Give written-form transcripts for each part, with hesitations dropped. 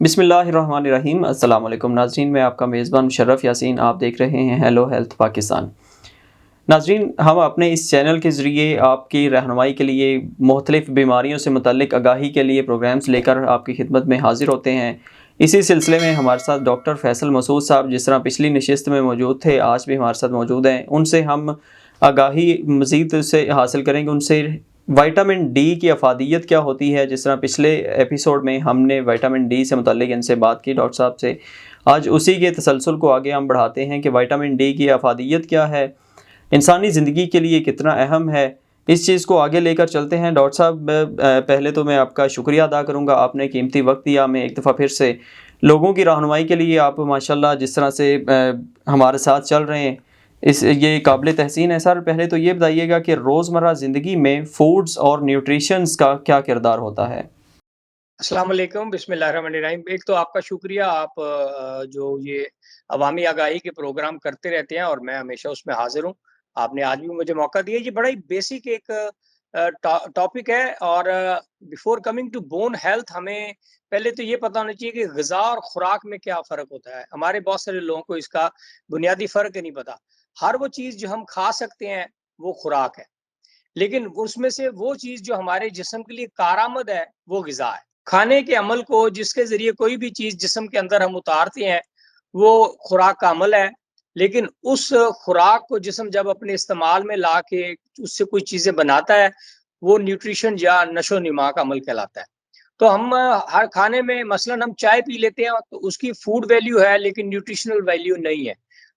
बिस्मिल्लाहिर्रहमानिर्रहीम। अस्सलाम वालेकुम नाज़रीन, मैं आपका मेज़बान मुशर्रफ यासीन। आप देख रहे हैं हेलो हेल्थ पाकिस्तान। नाज़रीन, हम अपने इस चैनल के ज़रिए आपकी रहनुमाई के लिए मुख्तलिफ़ बीमारियों से मुतल्लिक़ आगाही के लिए प्रोग्राम्स लेकर आपकी खिदमत में हाज़िर होते हैं। इसी सिलसिले में हमारे साथ डॉक्टर फैसल मसूद साहब, जिस तरह पिछली नशिस्त में मौजूद थे, आज भी हमारे साथ मौजूद हैं। उनसे हम आगाही मज़ीद से हासिल करेंगे। उनसे विटामिन डी की अफ़ादियत क्या होती है, जिस तरह पिछले एपिसोड में हमने विटामिन डी से मुतल्लिक़ इनसे बात की डॉक्टर साहब से। आज उसी के तसलसल को आगे हम बढ़ाते हैं कि विटामिन डी की अफ़ादियत क्या है, इंसानी ज़िंदगी के लिए कितना अहम है। इस चीज़ को आगे लेकर चलते हैं। डॉक्टर साहब, पहले तो मैं आपका शुक्रिया अदा करूँगा, आपने कीमती वक्त दिया हमें एक दफ़ा फिर से। लोगों की रहनुमाई के लिए आप माशाल्लाह जिस तरह से हमारे साथ चल रहे हैं, इस ये काबिल तहसीन है। सर, पहले तो ये बताइएगा कि रोज़मर्रा ज़िंदगी में फूड्स और न्यूट्रिशंस का क्या किरदार होता है? अस्सलाम वालेकुम, बिस्मिल्लाहिर्रहमानिर्रहीम। एक तो आपका शुक्रिया, आप जो ये अवामी आगाही के प्रोग्राम करते रहते हैं और मैं हमेशा उसमें हाज़िर हूँ। आपने आज भी मुझे मौका दिया। ये बड़ा ही बेसिक एक टॉपिक है और before coming to bone health हमें पहले तो ये पता होना चाहिए कि ग़िज़ा और खुराक में क्या फ़र्क होता है। हमारे बहुत सारे लोगों को इसका बुनियादी फ़र्क ही नहीं पता। हर वो चीज़ जो हम खा सकते हैं, वो खुराक है। लेकिन उसमें से वो चीज़ जो हमारे जिस्म के लिए कारआमद है, वो ग़िज़ा है। खाने के अमल को जिसके ज़रिए कोई भी चीज़ जिस्म के अंदर हम उतारते हैं, वो खुराक का अमल है। लेकिन उस खुराक को जिस्म जब अपने इस्तेमाल में ला के उससे कोई चीज़ें बनाता है, वो न्यूट्रिशन या नशो-नुमा का अमल कहलाता है। तो हम हर खाने में मसलन हम चाय पी लेते हैं तो उसकी फूड वैल्यू है लेकिन न्यूट्रिशनल वैल्यू नहीं है।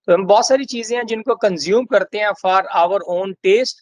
तो हम बहुत सारी चीज़ें हैं जिनको कंज़्यूम करते हैं फॉर आवर ओन टेस्ट,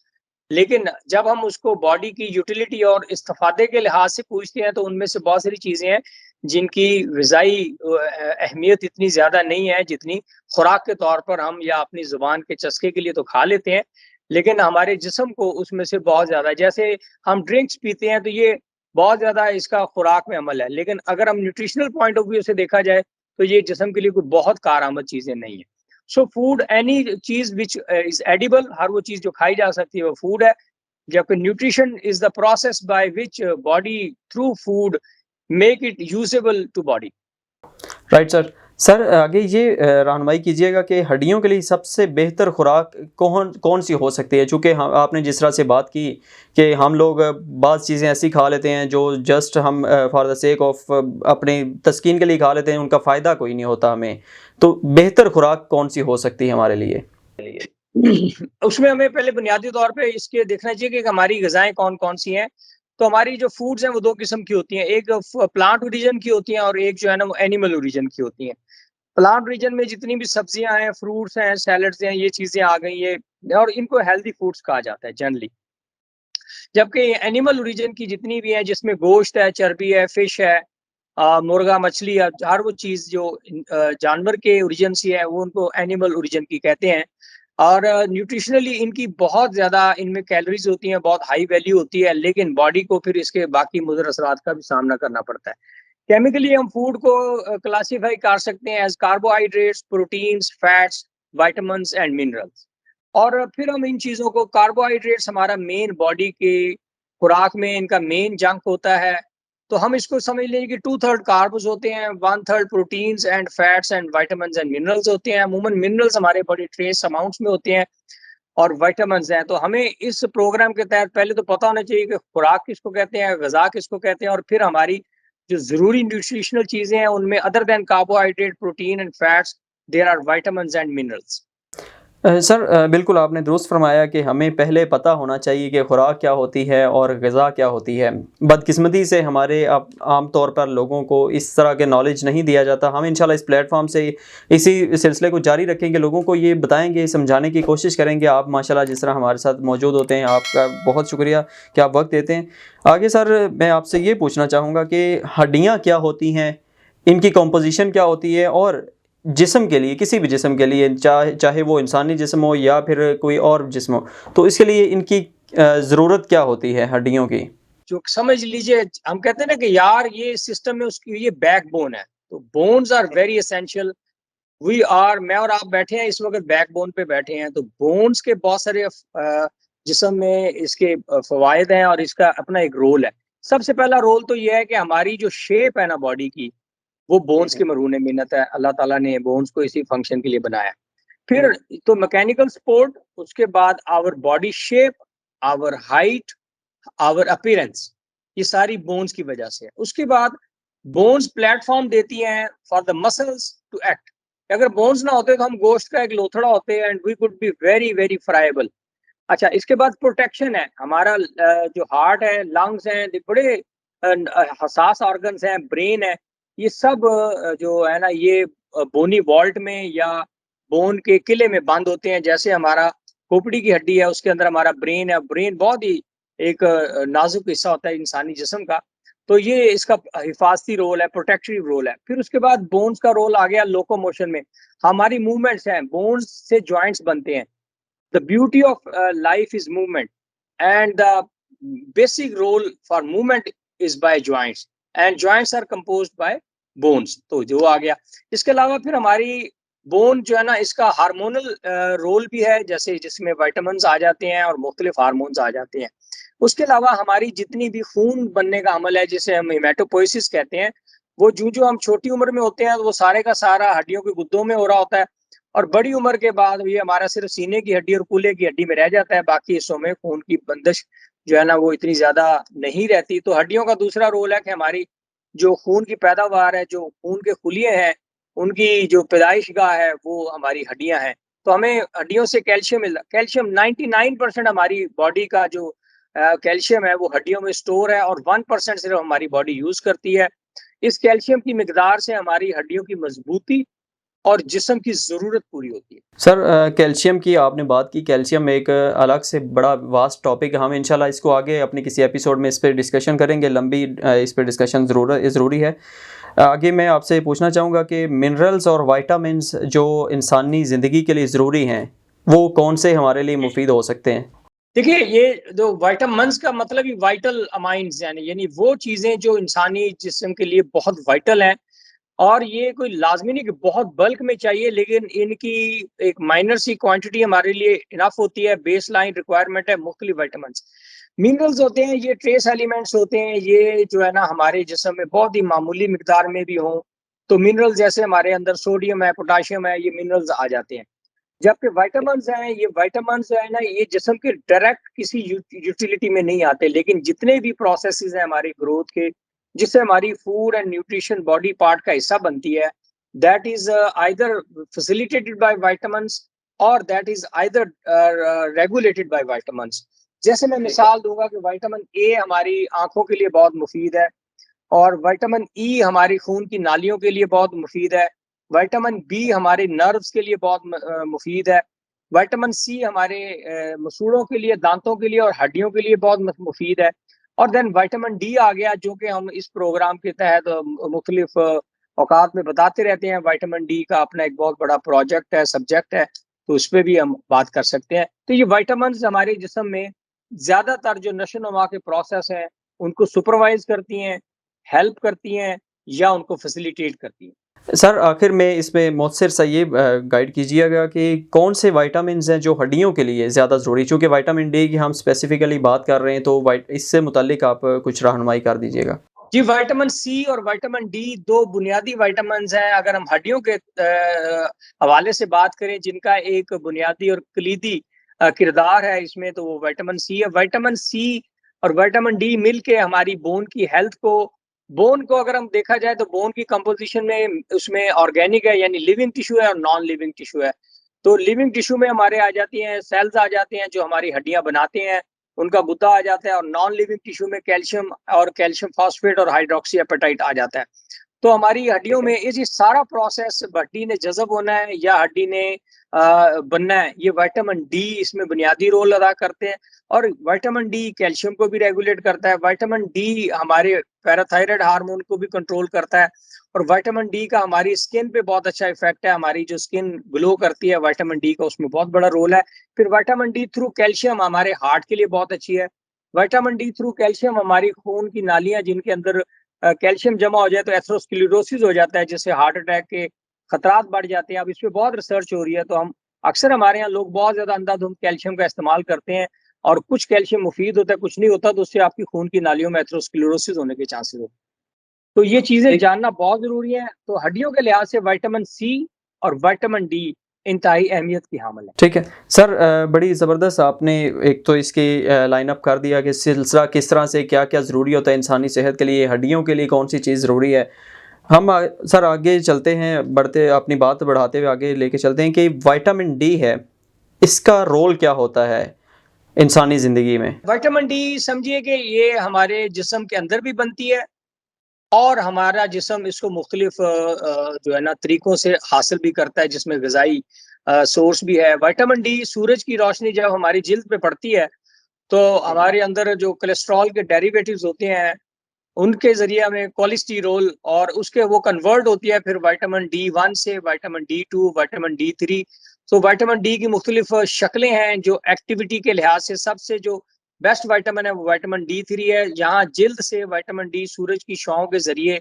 लेकिन जब हम उसको बॉडी की यूटिलिटी और इस्तिफ़ादे के लिहाज से पूछते हैं, तो उनमें से बहुत सारी चीज़ें हैं, जिनकी ग़िज़ाई अहमियत इतनी ज़्यादा नहीं है, जितनी खुराक के तौर पर हम या अपनी ज़ुबान के चस्के के लिए तो खा लेते हैं, लेकिन हमारे जिस्म को उसमें से बहुत ज़्यादा जैसे हम ड्रिंक्स पीते हैं, तो ये बहुत ज़्यादा इसका खुराक में अमल है। लेकिन अगर हम न्यूट्रिशनल पॉइंट ऑफ व्यू से देखा जाए, तो ये जिस्म के लिए कोई बहुत कारआमद चीज़ें नहीं है। सो फूड एनी चीज़ व्हिच इज़ एडिबल, हर वो चीज़ जो खाई जा सकती है वो फूड है। जबकि nutrition is the process by which body through food make it usable to body. Right sir. Sir, आगे ये रहनुमाई कीजिएगा कि हड्डियों के लिए सबसे बेहतर खुराक कौन-सी हो सकती है? चूँकि ह आपने जिस तरह से बात की कि हम लोग बाज़ चीज़ें ऐसी खा लेते हैं जो जस्ट हम फॉर द सेक ऑफ अपनी तस्कीन के लिए खा लेते हैं, उनका फ़ायदा कोई नहीं होता हमें। तो बेहतर खुराक कौन-सी हो सकती है हमारे लिए? उसमें हमें पहले बुनियादी तौर पे इसके देखना चाहिए कि हमारी ग़िज़ाएँ कौन-कौन सी हैं। तो हमारी जो फूड्स हैं वो 2 किस्म की होती हैं, एक प्लांट ओरिजिन की होती हैं और एक जो है ना वो एनिमल ओरिजिन की होती हैं। प्लांट रीजन में जितनी भी सब्जियाँ हैं, फ्रूट्स हैं, सैलड्स हैं, ये चीज़ें आ गई ये और इनको हेल्दी फूड्स कहा जाता है जनरली। जबकि एनिमल ओरिजिन की जितनी भी हैं जिसमें गोश्त है, चर्बी है, फिश है, मुर्गा, मछली है, हर वो चीज़ जो जानवर के ओरिजिन से है वो उनको एनिमल ओरिजिन की कहते हैं। और न्यूट्रिशनली इनकी बहुत ज़्यादा इनमें कैलोरीज़ होती हैं, बहुत हाई वैल्यू होती है, लेकिन बॉडी को फिर इसके बाकी मुज़र असरात का भी सामना करना पड़ता है। केमिकली हम फूड को क्लासिफाई कर सकते हैं as carbohydrates, proteins, fats, vitamins and minerals. और फिर हम इन चीज़ों को कार्बोहाइड्रेट्स हमारा मेन बॉडी के खुराक में इनका मेन जंक होता है। तो हम इसको समझ लें कि 2/3 कार्ब्स होते हैं, 1/3 proteins and fats and vitamins and minerals होते हैं। अमूमन मिनरल्स हमारे बड़े ट्रेस अमाउंट्स में होते हैं और विटामिन्स हैं। तो हमें इस प्रोग्राम के तहत पहले तो पता होना चाहिए कि खुराक किसको कहते हैं, ग़िज़ा किसको कहते हैं और फिर हमारी जो ज़रूरी न्यूट्रिशनल चीज़ें हैं उनमें other than carbohydrate, protein and fats there are vitamins and minerals. Sir, बिल्कुल आपने दुरुस्त फ़रमाया कि हमें पहले पता होना चाहिए कि खुराक क्या होती है और ग़िज़ा क्या होती है। बदकिस्मती से हमारे अब आम तौर पर लोगों को इस तरह के नॉलेज नहीं दिया जाता। हम इंशाल्लाह इस प्लेटफ़ॉर्म से इसी सिलसिले को जारी रखेंगे, लोगों को ये बताएँगे, समझाने की कोशिश करेंगे। आप माशाल्लाह जिस तरह हमारे साथ मौजूद होते हैं, आपका बहुत शुक्रिया कि आप वक़्त देते हैं। आगे सर, मैं आपसे ये पूछना चाहूँगा कि हड्डियाँ क्या होती हैं? इनकी कॉम्पोज़िशन क्या होती है? और जिस्म के लिए, किसी भी जिस्म के लिए, चाहे चाहे वो इंसानी जिस्म हो या फिर कोई और जिस्म हो, तो इसके लिए इनकी ज़रूरत क्या होती है हड्डियों की? जो समझ लीजिए हम कहते हैं ना कि यार ये सिस्टम में उसकी ये बैकबोन है। तो bones are very essential. We are मैं और आप बैठे हैं इस वक़्त बैकबोन पे बैठे हैं। तो बोन्स के बहुत सारे जिस्म में इसके फ़वाइद हैं और इसका अपना एक रोल है। सबसे पहला रोल तो ये है कि हमारी जो शेप है ना बॉडी की, वो बोन्स की मरहून मिन्नत है। अल्लाह ताला ने बोन्स को इसी फंक्शन के लिए बनाया। फिर तो मैकेनिकल सपोर्ट, उसके बाद our body shape, our height, our appearance, ये सारी बोन्स की वजह से है। उसके बाद बोन्स प्लेटफॉर्म देती हैं for the muscles to act. अगर बोन्स ना होते तो हम गोश्त का एक लोथड़ा होते and we could be very very friable. अच्छा, इसके बाद प्रोटेक्शन है। हमारा जो हार्ट है, लंग्स हैं, ये बड़े हसास ऑर्गन्स हैं, ब्रेन है, ये सब जो है ना, ये बोनी वॉल्ट में या बोन के किले में बंद होते हैं। जैसे हमारा खोपड़ी की हड्डी है, उसके अंदर हमारा ब्रेन है। ब्रेन बहुत ही एक नाजुक हिस्सा होता है इंसानी जिस्म का। तो ये इसका हिफाजती रोल है, प्रोटेक्टिव रोल है। फिर उसके बाद बोन्स का रोल आ गया लोकोमोशन में। हमारी मूवमेंट्स हैं, बोन्स से जॉइंट्स बनते हैं। The beauty of life is movement, and the basic role for movement is by joints, and joints are composed by bones। तो जो आ गया, इसके अलावा फिर हमारी बोन जो है ना, इसका हार्मोनल रोल भी है, जैसे जिसमें विटामिन्स आ जाते हैं और मुख्तलिफ हार्मोन्स आ जाते हैं। उसके अलावा हमारी जितनी भी खून बनने का अमल है, जिसे हम हेमेटोपोइसिस कहते हैं, वो जो जो हम छोटी उम्र में होते हैं, वो सारे का सारा हड्डियों के गुद्दों में हो रहा होता है। और बड़ी उम्र के बाद ये हमारा सिर्फ सीने की हड्डी और कूल्हे की हड्डी में रह जाता है। बाकी हिस्सों में खून की बंदिश जो है ना, वो इतनी ज्यादा नहीं रहती। तो हड्डियों का दूसरा रोल है कि हमारी जो खून की पैदावार है, जो खून के खुलिये हैं, उनकी जो पैदाइश गाह है, वो हमारी हड्डियां हैं। तो हमें हड्डियों से कैल्शियम मिलता। कैल्शियम 99% हमारी बॉडी का जो कैल्शियम है, वो हड्डियों में स्टोर है, और 1% सिर्फ हमारी बॉडी यूज करती है। इस कैल्शियम की मिकदार से हमारी हड्डियों की मजबूती और जिस्म की ज़रूरत पूरी होती है। सर कैल्शियम की आपने बात की। कैल्शियम एक अलग से बड़ा वास्ट टॉपिक है। हम इंशाल्लाह इसको आगे अपने किसी एपिसोड में इस पर डिस्कशन करेंगे। लंबी इस पर डिस्कशन ज़रूरी है। आगे मैं आपसे पूछना चाहूँगा कि मिनरल्स और वाइटामिन्स जो इंसानी ज़िंदगी के लिए ज़रूरी हैं, वो कौन से हमारे लिए मुफीद हो सकते हैं? देखिए, ये जो विटामिन्स का मतलब ही वाइटल अमाइन्स, यानी वो चीज़ें जो इंसानी जिस्म के लिए बहुत वाइटल हैं। और ये कोई लाज़मी नहीं कि बहुत बल्क में चाहिए, लेकिन इनकी एक माइनर सी क्वांटिटी हमारे लिए इनफ होती है। बेसलाइन रिक्वायरमेंट है मुख्तलिफ विटामिन्स। मिनरल्स होते हैं, ये ट्रेस एलिमेंट्स होते हैं, ये जो है ना, हमारे जिस्म में बहुत ही मामूली मिकदार में भी हों तो मिनरल्स, जैसे हमारे अंदर सोडियम है, पोटेशियम है, ये मिनरल्स आ जाते हैं। जबकि विटामिन्स हैं, ये विटामिन्स जो है ना, ये जिस्म के डायरेक्ट किसी यूटिलिटी में नहीं आते, लेकिन जितने भी प्रोसेसेस हैं हमारी ग्रोथ के, जिससे हमारी food and nutrition body part का हिस्सा बनती है, that is either facilitated by vitamins और that is either regulated by vitamins. जैसे मैं मिसाल दूंगा कि विटामिन ए हमारी आंखों के लिए बहुत मुफीद है, और विटामिन ई हमारी खून की नालियों के लिए बहुत मुफीद है। विटामिन बी हमारे नर्व्स के लिए बहुत मुफीद है। विटामिन सी हमारे मसूड़ों के लिए, दांतों के लिए और हड्डियों के लिए बहुत मुफीद है। और देन विटामिन डी आ गया, जो कि हम इस प्रोग्राम के तहत मुख्तलिफ औकात में बताते रहते हैं। विटामिन डी का अपना एक बहुत बड़ा प्रोजेक्ट है, सब्जेक्ट है, तो उस पर भी हम बात कर सकते हैं। तो ये विटामिन हमारे जिस्म में ज़्यादातर जो नशो नुमा के प्रोसेस हैं, उनको सुपरवाइज करती हैं, हेल्प करती हैं, या उनको फैसिलिटेट करती हैं। सर आखिर में इसमें मुझसे सा ये गाइड कीजिएगा कि कौन से विटामिन्स हैं जो हड्डियों के लिए ज़्यादा ज़रूरी, चूँकि विटामिन डी की हम स्पेसिफिकली बात कर रहे हैं, तो इससे मुतालिक आप कुछ रहनुमाई कर दीजिएगा। जी, विटामिन सी और विटामिन डी दो बुनियादी विटामिन्स हैं। अगर हम हड्डियों के हवाले से बात करें, जिनका एक बुनियादी और कलीदी किरदार है इसमें, तो वो विटामिन सी है। विटामिन सी और विटामिन डी मिलके हमारी बोन को अगर हम देखा जाए, तो बोन की कंपोजिशन में उसमें ऑर्गेनिक है, यानी लिविंग टिश्यू है, और नॉन लिविंग टिश्यू है। तो लिविंग टिश्यू में हमारे आ जाती हैं सेल्स, आ जाते हैं जो हमारी हड्डियां बनाते हैं, उनका गुद्दा आ जाता है। और नॉन लिविंग टिश्यू में कैल्शियम और कैल्शियम फॉस्फेट और हाइड्रोक्सी एपेटाइट आ जाता है। तो हमारी हड्डियों में ये सारा प्रोसेस, हड्डी ने जज़ब होना है या हड्डी ने बनना है, ये विटामिन डी इसमें बुनियादी रोल अदा करते हैं। और विटामिन डी कैल्शियम को भी रेगुलेट करता है। विटामिन डी हमारे पैराथायराइड हार्मोन को भी कंट्रोल करता है। और विटामिन डी का हमारी स्किन पे बहुत अच्छा इफेक्ट है। हमारी जो स्किन ग्लो करती है, विटामिन डी का उसमें बहुत बड़ा रोल है। फिर विटामिन डी थ्रू कैल्शियम हमारे हार्ट के लिए बहुत अच्छी है। विटामिन डी थ्रू कैल्शियम हमारी खून की नालियां, जिनके अंदर कैल्शियम जमा हो जाए तो एथेरोस्क्लेरोसिस हो जाता है, जिससे हार्ट अटैक के खतरात बढ़ जाते हैं। अब इस पे बहुत रिसर्च हो रही है। तो हम अक्सर, हमारे यहाँ लोग बहुत ज्यादा अंधाधुंध कैल्शियम का इस्तेमाल करते हैं, और कुछ कैल्शियम मुफीद होता है, कुछ नहीं होता, तो उससे आपकी खून की नालियों में एथेरोस्क्लेरोसिस होने के चांसेस होते हैं। तो ये चीज़ें जानना बहुत ज़रूरी है। तो हड्डियों के लिहाज से विटामिन सी और विटामिन डी इंतहाई अहमियत की हामिल है। ठीक है। सर बड़ी ज़बरदस्त आपने एक तो इसकी लाइन अप कर दिया कि सिलसिला किस तरह से क्या-क्या ज़रूरी होता है इंसानी सेहत के लिए, हड्डियों के लिए कौन-सी चीज़ ज़रूरी है। हम सर आगे चलते हैं, बढ़ते अपनी बात बढ़ाते हुए आगे लेके चलते हैं कि विटामिन डी है, इसका रोल क्या होता है इंसानी ज़िंदगी में? विटामिन डी समझिए कि ये हमारे जिस्म के अंदर भी बनती है और हमारा जिस्म इसको मुख्तलिफ जो है ना तरीकों से हासिल भी करता है, जिसमें ग़िज़ाई सोर्स भी है। विटामिन डी सूरज की रोशनी जब हमारी जिल्द पे पड़ती है, तो हमारे अंदर जो कोलेस्ट्रॉल के डेरिवेटिव्स होते हैं, उनके ज़रिए हमें कोलेस्टेरोल और उसके वो कन्वर्ट होती है फिर विटामिन डी 1 से विटामिन डी 2, विटामिन डी 3। तो विटामिन डी की मुख्तलिफ शक्लें हैं, जो एक्टिविटी के लिहाज से सबसे जो बेस्ट विटामिन है वो विटामिन डी 3 है। यहाँ जिल्द से विटामिन डी सूरज की छाँव के ज़रिए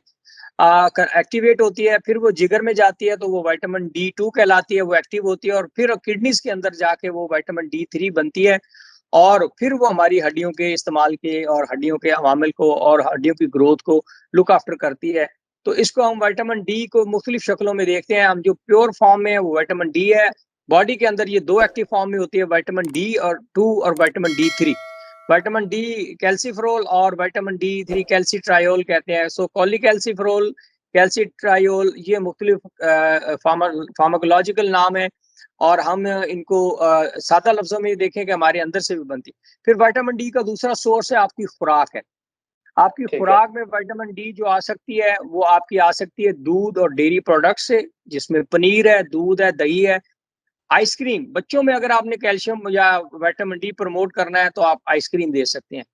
एक्टिवेट होती है, फिर वो जिगर में जाती है तो वो विटामिन डी 2 कहलाती है, वो एक्टिव होती है और फिर किडनीज़ के अंदर जाके वो विटामिन डी 3 बनती है और फिर वो हमारी हड्डियों के इस्तेमाल के और हड्डियों के अवामिल को और हड्डियों की ग्रोथ को लुक आफ्टर करती है। तो इसको हम विटामिन डी को मुख्तलिफ शक्लों में देखते हैं। हम जो प्योर फॉर्म में है वो विटामिन डी है। बॉडी के अंदर ये 2 एक्टिव फॉर्म में होती है, विटामिन डी और 2 और vitamin D 3। Vitamin D calciferol और विटामिन डी 3 कैल्सिट्रायोल कहते हैं। सो कॉलीकैल्सिफेरॉल, कैल्सिट्रायोल ये मुख्तलिफ फार्माकोलॉजिकल नाम है और हम इनको सादा लफ्ज़ों में देखें कि हमारे अंदर से भी बनती है। फिर विटामिन डी का दूसरा सोर्स है आपकी खुराक है। आपकी ठीक है। खुराक में विटामिन डी जो आ सकती है, वो आपकी आ सकती है दूध और डेयरी प्रोडक्ट्स से, जिसमें पनीर है, दूध है, दही है। आइसक्रीम, बच्चों में अगर आपने कैल्शियम या विटामिन डी प्रमोट करना है, तो आप आइसक्रीम दे सकते हैं।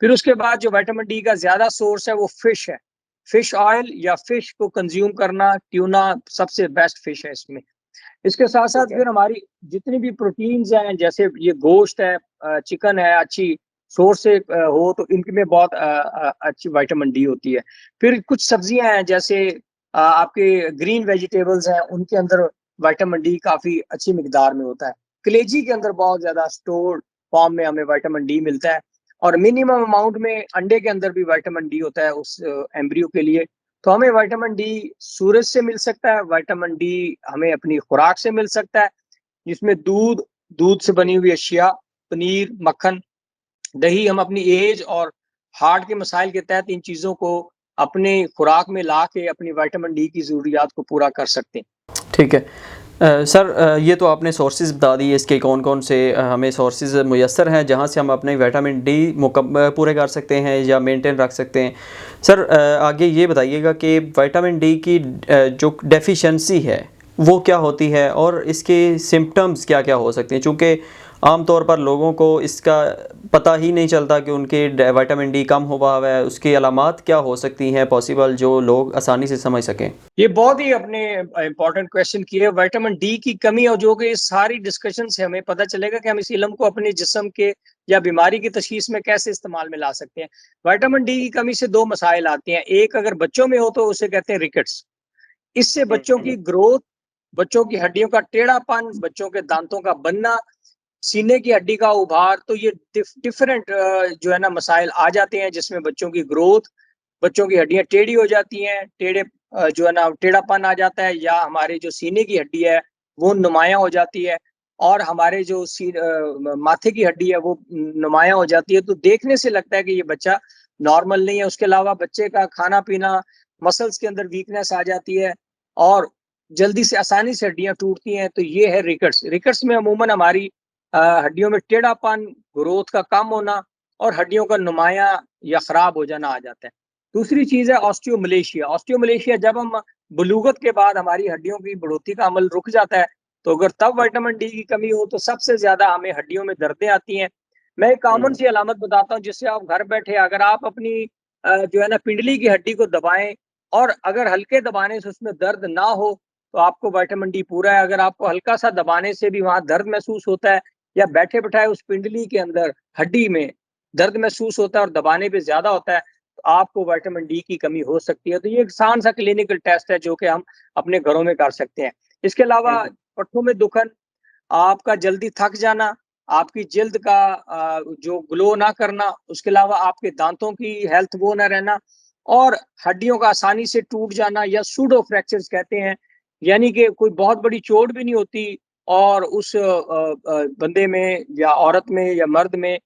फिर उसके बाद जो विटामिन डी का ज़्यादा सोर्स है, वो फिश है। फिश ऑयल या फिश को कंज़्यूम करना, ट्यूना सबसे बेस्ट फिश है इसमें। इसके साथ-साथ ठीक है। फिर हमारी जितनी भी प्रोटीन्स हैं, जैसे ये गोश्त है, चिकन है, अच्छी सोर्स से हो तो इनमें बहुत अच्छी विटामिन डी होती है। फिर कुछ सब्जियाँ हैं, जैसे आपके ग्रीन वेजिटेबल्स हैं, उनके अंदर विटामिन डी काफ़ी अच्छी मिकदार में होता है। कलेजी के अंदर बहुत ज़्यादा स्टोर्ड फॉर्म में हमें विटामिन डी मिलता है और मिनिमम अमाउंट में अंडे के अंदर भी विटामिन डी होता है उस एम्ब्रियो के लिए। तो हमें विटामिन डी सूरज से मिल सकता है, विटामिन डी हमें अपनी खुराक से मिल सकता है, जिसमें दूध, दूध से बनी हुई अशिया, पनीर, मक्खन, दही हम अपनी एज और हार्ट के मसाइल के तहत इन चीज़ों को अपने खुराक में ला के अपनी विटामिन डी की ज़रूरियात को पूरा कर सकते हैं। ठीक है। सर ये तो आपने सोर्सेज़ बता दिए इसके कौन-कौन से हमें सोर्सेज़ मुयस्सर हैं जहाँ से हम अपने विटामिन डी पूरे कर सकते हैं या मेंटेन रख सकते हैं। सर आगे ये बताइएगा कि विटामिन डी की जो डेफ़िशिएंसी है वो क्या होती है और इसके सिम्पटम्स क्या-क्या हो सकते हैं? चूँकि आम तौर पर लोगों को इसका पता ही नहीं चलता कि उनके विटामिन डी कम हुआ हुआ है, उसकी अलामात क्या हो सकती हैं पॉसिबल जो लोग आसानी से समझ सकें? ये बहुत ही अपने इम्पोर्टेंट क्वेश्चन किए। विटामिन डी की कमी और जो कि इस सारी डिस्कशन से हमें पता चलेगा कि हम इस इल्म को अपने जिस्म के या बीमारी की तशख़ीस में कैसे इस्तेमाल में ला सकते हैं। विटामिन डी की कमी से 2 मसाइल आते हैं। एक अगर बच्चों में हो तो उसे कहते हैं रिकेट्स। इससे बच्चों की ग्रोथ, बच्चों की हड्डियों का टेढ़ापन, बच्चों के दांतों का बनना, सीने की हड्डी का उभार, तो ये डिफरेंट जो है ना मसाइल आ जाते हैं, जिसमें बच्चों की ग्रोथ, बच्चों की हड्डियाँ टेढ़ी हो जाती हैं, जो है ना टेढ़ापन आ जाता है, या हमारे जो सीने की हड्डी है वो नुमायाँ हो जाती है और हमारे जो माथे की हड्डी है वो नुमायाँ हो जाती है। तो देखने से लगता है कि ये बच्चा नॉर्मल नहीं है। उसके अलावा बच्चे का खाना-पीना, मसल्स के अंदर वीकनेस आ जाती है और जल्दी से आसानी से हड्डियाँ टूटती हैं। तो ये है रिकेट्स। रिकेट्स में अमूमन हमारी हड्डियों में टेढ़ापन, ग्रोथ का कम होना और हड्डियों का नुमायाँ या खराब हो जाना आ जाता है। दूसरी चीज़ है ऑस्टियोमलेशिया। ऑस्टियोमलेशिया जब हम बलूगत के बाद हमारी हड्डियों की बढ़ोतरी का अमल रुक जाता है, तो अगर तब विटामिन डी की कमी हो तो सबसे ज़्यादा हमें हड्डियों में दर्दें आती हैं। मैं एक कॉमन सी अलामत बताता हूँ, जिससे आप घर बैठे अगर आप अपनी जो है ना पिंडली की हड्डी को दबाएँ और अगर हल्के दबाने से उसमें दर्द ना हो, तो आपको विटामिन डी पूरा है। अगर आपको हल्का-सा दबाने से भी वहाँ दर्द महसूस होता है या बैठे-बिठाए उस पिंडली के अंदर हड्डी में दर्द महसूस होता है और दबाने पे ज़्यादा होता है, तो आपको विटामिन डी की कमी हो सकती है। तो ये एक आसान सा क्लिनिकल टेस्ट है जो कि हम अपने घरों में कर सकते हैं। इसके अलावा पट्टों में दुखन, आपका जल्दी थक जाना, आपकी जिल्द का जो ग्लो ना करना, उसके अलावा आपके दाँतों की हेल्थ वो ना रहना, और हड्डियों का आसानी से टूट जाना या सूडो फ्रैक्चर्स कहते हैं, यानी कि कोई बहुत बड़ी चोट भी नहीं होती और उस बंदे में या औरत में या मर्द में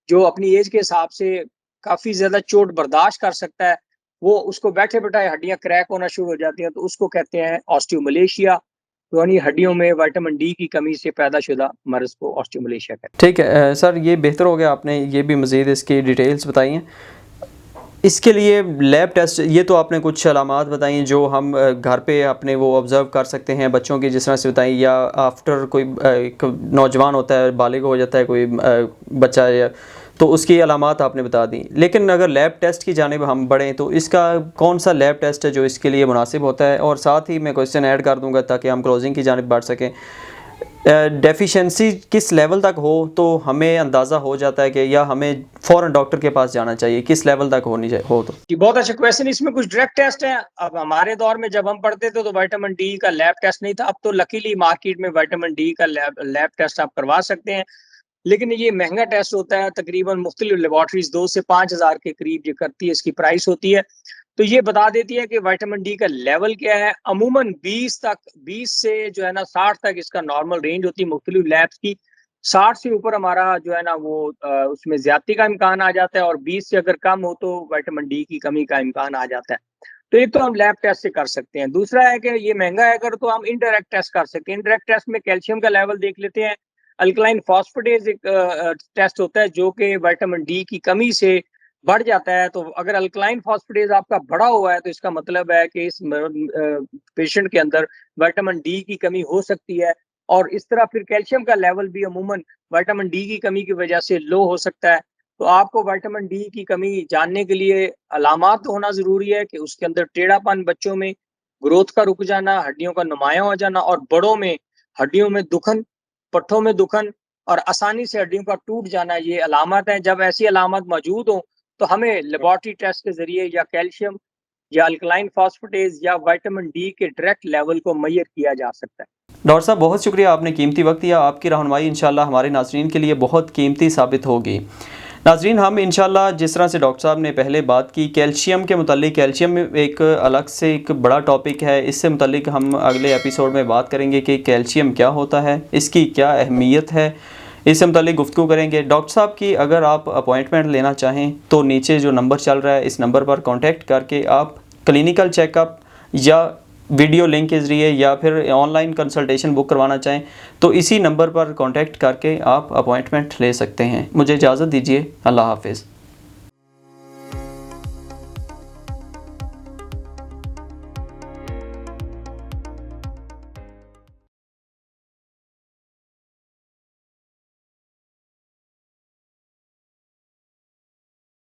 जो अपनी एज के हिसाब से काफ़ी ज़्यादा चोट बर्दाश्त कर सकता है, वो उसको बैठे-बिठाए हड्डियाँ क्रैक होना शुरू हो जाती हैं, तो उसको कहते हैं ऑस्टियोमलेशिया। यानी हड्डियों में विटामिन डी की कमी से पैदाशुदा मर्ज़ को ऑस्टियोमलेशिया कहते हैं। ठीक है सर, ये बेहतर हो गया, आपने ये भी मज़ीद इसकी डिटेल्स बताई हैं। इसके लिए लैब टेस्ट, ये तो आपने कुछ अलामात बताई जो हम घर पे अपने वो ऑब्ज़र्व कर सकते हैं बच्चों की, जिस तरह से बताई, या आफ्टर कोई एक नौजवान होता है, बालिग हो जाता है कोई बच्चा, या तो उसकी अलामात आपने बता दी। लेकिन अगर लैब टेस्ट की जानिब हम बढ़ें तो इसका कौन सा लैब टेस्ट है जो इसके लिए मुनासिब होता है? और साथ ही मैं क्वेश्चन ऐड कर दूंगा ताकि हम क्लोजिंग की जानिब बढ़ सकें। डेफिशिएंसी किस लेवल तक हो तो हमें अंदाज़ा हो जाता है कि या हमें फ़ौरन डॉक्टर के पास जाना चाहिए, किस लेवल तक होनी चाहिए हो तो? जी, बहुत अच्छा क्वेश्चन। इसमें कुछ डायरेक्ट टेस्ट हैं। अब हमारे दौर में जब हम पढ़ते थे तो विटामिन डी का लैब टेस्ट नहीं था। अब तो लकीली मार्केट में विटामिन डी का लैब टेस्ट आप करवा सकते हैं। लेकिन ये महँगा टेस्ट होता है, तकरीबन मुख्तलिफ लैबोरेटरीज़ 2 से 5,000 के करीब ये करती है, इसकी प्राइस होती है। तो ये बता देती है कि विटामिन डी का लेवल क्या है। अमूमन 20 से जो है ना 60 तक इसका नॉर्मल रेंज होती है मुख्तलिफ लैब्स की। 60 से ऊपर हमारा जो है ना वो उसमें ज़्यादती का इम्कान आ जाता है और 20 से अगर कम हो तो विटामिन डी की कमी का इम्कान आ जाता है। तो एक तो हम लैब टेस्ट से कर सकते हैं। दूसरा है कि ये महँगा है अगर, तो हम इनडायरेक्ट टेस्ट कर सकते हैं। इनडायरेक्ट टेस्ट में कैल्शियम का लेवल देख लेते हैं। अल्कलाइन फॉस्फेटेज एक टेस्ट होता है जो कि विटामिन डी की कमी से बढ़ जाता है। तो अगर अल्कलाइन फॉस्फेटेज आपका बढ़ा हुआ है तो इसका मतलब है कि इस पेशेंट के अंदर विटामिन डी की कमी हो सकती है। और इस तरह फिर कैल्शियम का लेवल भी अमूमन विटामिन डी की कमी की वजह से लो हो सकता है। तो आपको विटामिन डी की कमी जानने के लिए अलामात होना ज़रूरी है कि उसके अंदर टेढ़ापन बच्चों में, ग्रोथ का रुक जाना, हड्डियों का नुमायाँ हो जाना और बड़ों में हड्डियों में दुखन, पट्ठों में दुखन और आसानी से हड्डियों का टूट जाना, ये अलामत हैं। जब ऐसी अलामत मौजूद हों तो हमें लेबॉरेटरी टेस्ट के ज़रिए या कैल्शियम या अल्कलाइन फॉस्फेटेज या विटामिन डी के डायरेक्ट लेवल को मुहैया किया जा सकता है। डॉक्टर साहब बहुत शुक्रिया, आपने कीमती वक्त दिया। आपकी रहनुमाई इंशाल्लाह हमारे नाज़रीन के लिए बहुत कीमती साबित होगी। नाज़रीन, हम इंशाल्लाह जिस तरह से डॉक्टर साहब ने पहले बात की कैल्शियम के मुतालिक, कैल्शियम एक अलग से एक बड़ा टॉपिक है, इससे मुतालिक हम अगले एपिसोड में बात करेंगे कि कैल्शियम क्या होता है, इसकी क्या अहमियत है, इससे मुतालिक गुफ्तगू करेंगे। डॉक्टर साहब की अगर आप अपॉइंटमेंट लेना चाहें तो नीचे जो नंबर चल रहा है इस नंबर पर कॉन्टैक्ट करके आप क्लिनिकल चेकअप या वीडियो लिंक के ज़रिए या फिर ऑनलाइन कंसल्टेशन बुक करवाना चाहें तो इसी नंबर पर कांटेक्ट करके आप अपॉइंटमेंट ले सकते हैं। मुझे इजाज़त दीजिए, अल्लाह हाफ़िज़।